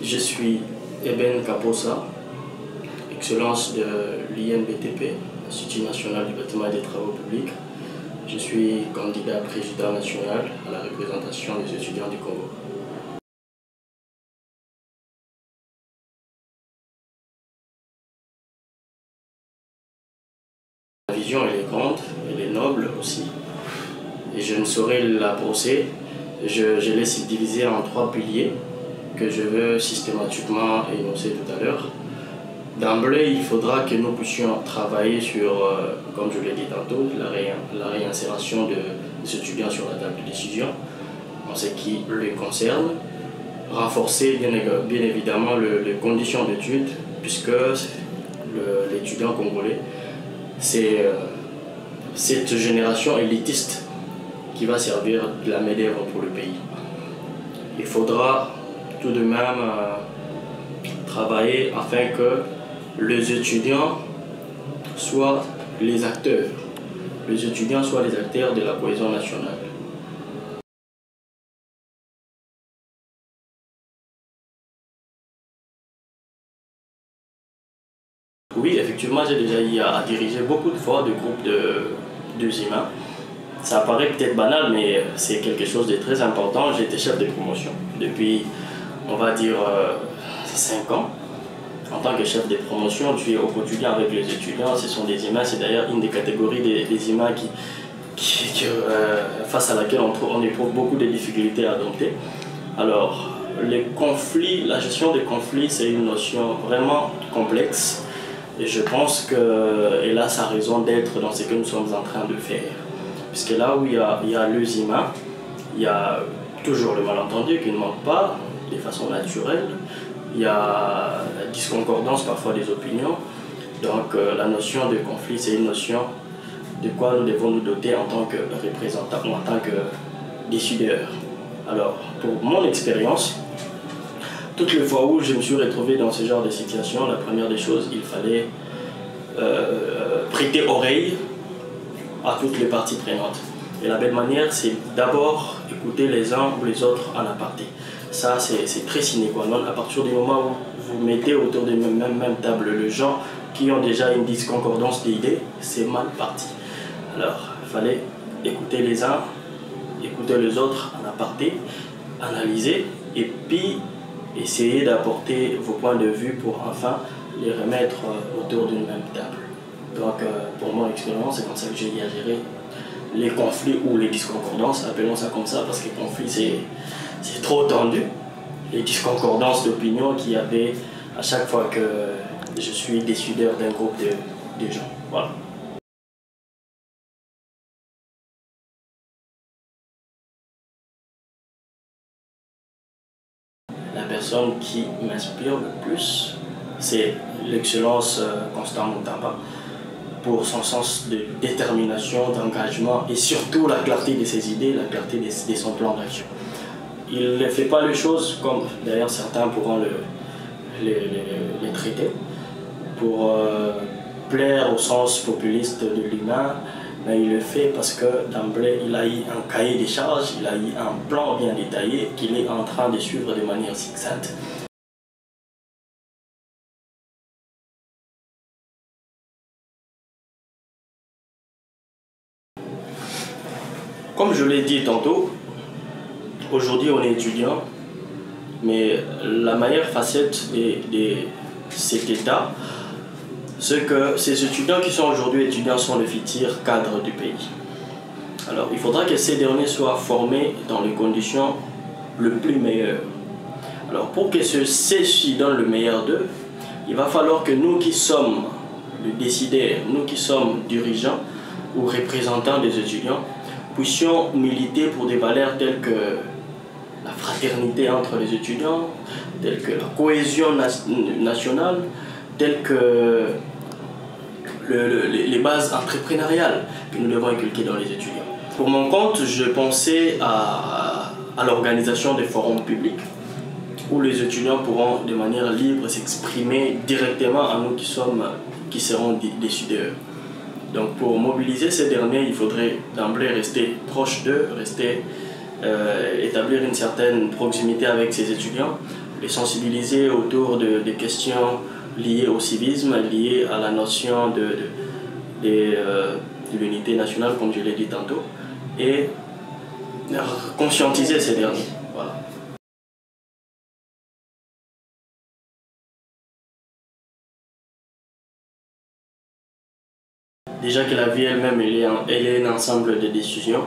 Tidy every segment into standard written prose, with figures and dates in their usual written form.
Je suis Eben Kaposa, excellence de l'INBTP, Institut national du bâtiment et des travaux publics. Je suis candidat président national à la représentation des étudiants du Congo. La vision, elle est grande, elle est noble aussi, et je ne saurais la brosser. Je l'ai divisée en 3 piliers que je veux systématiquement énoncer tout à l'heure. D'emblée, il faudra que nous puissions travailler sur, comme je l'ai dit tantôt, la réinsération des étudiants sur la table de décision en ce qui les concerne. Renforcer bien évidemment les conditions d'études, puisque l'étudiant congolais, c'est cette génération élitiste qui va servir de la main-d'œuvre pour le pays. Il faudra tout de même travailler afin que les étudiants soient les acteurs. Les étudiants soient les acteurs de la cohésion nationale. Oui, effectivement, j'ai déjà eu à diriger beaucoup de fois de groupes de humains. Ça paraît peut-être banal, mais c'est quelque chose de très important. J'ai été chef de promotion depuis, on va dire, 5 ans. En tant que chef de promotion, je suis au quotidien avec les étudiants. Ce sont des humains, c'est d'ailleurs une des catégories des humains face à laquelle on éprouve beaucoup de difficultés à dompter. Alors, les conflits, la gestion des conflits, c'est une notion vraiment complexe. Et je pense qu'elle a sa raison d'être dans ce que nous sommes en train de faire. Puisque là où il y a les humains, il y a toujours le malentendu qui ne manque pas, de façon naturelle. Il y a la disconcordance parfois des opinions. Donc la notion de conflit, c'est une notion de quoi nous devons nous doter en tant que représentants ou en tant que décideurs. Alors, pour mon expérience, toutes les fois où je me suis retrouvé dans ce genre de situation, la première des choses, il fallait prêter oreille à toutes les parties prenantes. Et la belle manière, c'est d'abord écouter les uns ou les autres en aparté. Ça, c'est très sine qua non. À partir du moment où vous mettez autour de même table les gens qui ont déjà une disconcordance d'idées, c'est mal parti. Alors, il fallait écouter les uns, écouter les autres en aparté, analyser, et puis essayer d'apporter vos points de vue pour enfin les remettre autour d'une même table. Donc, pour mon expérience, c'est comme ça que j'ai eu à gérer les conflits ou les disconcordances, appelons ça comme ça, parce que conflit, c'est trop tendu. Les disconcordances d'opinion qu'il y avait à chaque fois que je suis décideur d'un groupe de gens. Voilà. La personne qui m'inspire le plus, c'est l'excellence Constant Moutamba, pour son sens de détermination, d'engagement et surtout la clarté de ses idées, la clarté de son plan d'action. Il ne fait pas les choses comme d'ailleurs certains pourront les traiter, pour plaire au sens populiste de l'humain, mais il le fait parce que d'emblée il a eu un cahier des charges, il a eu un plan bien détaillé qu'il est en train de suivre de manière succincte. Comme je l'ai dit tantôt, aujourd'hui on est étudiant, mais la meilleure facette de cet état, c'est que ces étudiants qui sont aujourd'hui étudiants sont les futurs cadres du pays. Alors il faudra que ces derniers soient formés dans les conditions les plus meilleures. Alors pour que ceux-ci donnent le meilleur d'eux, il va falloir que nous qui sommes les décideurs, nous qui sommes dirigeants ou représentants des étudiants, puissions militer pour des valeurs telles que la fraternité entre les étudiants, telles que la cohésion nationale, telles que les bases entrepreneuriales que nous devons inculquer dans les étudiants. Pour mon compte, je pensais à l'organisation des forums publics où les étudiants pourront de manière libre s'exprimer directement à nous qui seront décideurs. Donc pour mobiliser ces derniers, il faudrait d'emblée rester proche d'eux, établir une certaine proximité avec ces étudiants, les sensibiliser autour des questions liées au civisme, liées à la notion de l'unité nationale, comme je l'ai dit tantôt, et conscientiser ces derniers. Voilà. Déjà que la vie elle-même, elle est un ensemble de décisions,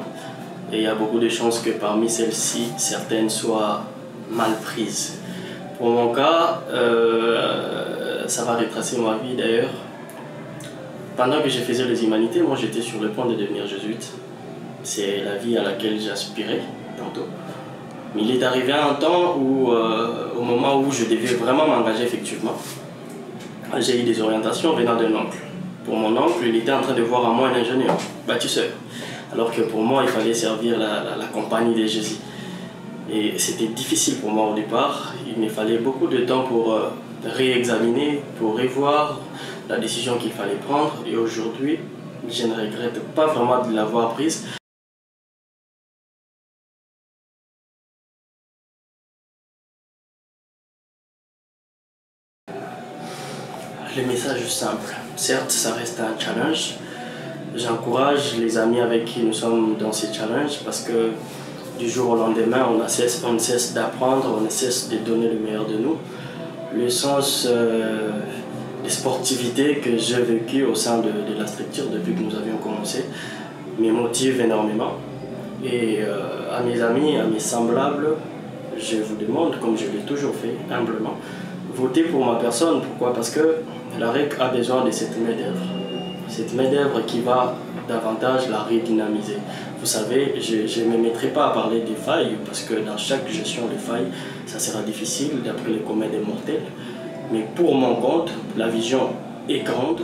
et il y a beaucoup de chances que parmi celles-ci, certaines soient mal prises. Pour mon cas, ça va retracer ma vie d'ailleurs. Pendant que je faisais les humanités, moi j'étais sur le point de devenir jésuite. C'est la vie à laquelle j'aspirais tantôt. Mais il est arrivé un temps où, au moment où je devais vraiment m'engager effectivement, j'ai eu des orientations venant d'un oncle. Pour mon oncle, il était en train de voir en moi un ingénieur, bâtisseur. Alors que pour moi, il fallait servir la compagnie de Jésus. Et c'était difficile pour moi au départ. Il me fallait beaucoup de temps pour réexaminer, pour revoir la décision qu'il fallait prendre. Et aujourd'hui, je ne regrette pas vraiment de l'avoir prise. Le message est simple. Certes, ça reste un challenge. J'encourage les amis avec qui nous sommes dans ces challenges parce que du jour au lendemain, on ne cesse d'apprendre, on ne cesse de donner le meilleur de nous. Le sens de sportivité que j'ai vécu au sein de la structure depuis que nous avions commencé me motive énormément. Et à mes amis, à mes semblables, je vous demande, comme je l'ai toujours fait, humblement, votez pour ma personne. Pourquoi? Parce que la REC a besoin de cette main-d'œuvre. Cette main-d'œuvre qui va davantage la redynamiser. Vous savez, je ne me mettrai pas à parler des failles, parce que dans chaque gestion de failles, ça sera difficile d'après les communs des mortels. Mais pour mon compte, la vision est grande.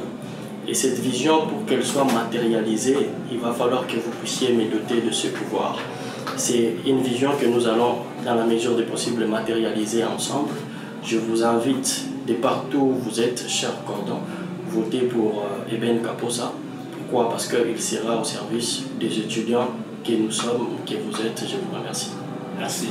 Et cette vision, pour qu'elle soit matérialisée, il va falloir que vous puissiez me doter de ce pouvoir. C'est une vision que nous allons, dans la mesure du possible, matérialiser ensemble. Je vous invite, de partout où vous êtes, cher Cordon, voter pour Eben Kaposa. Pourquoi? Parce qu'il sera au service des étudiants que nous sommes, que vous êtes. Je vous remercie. Merci.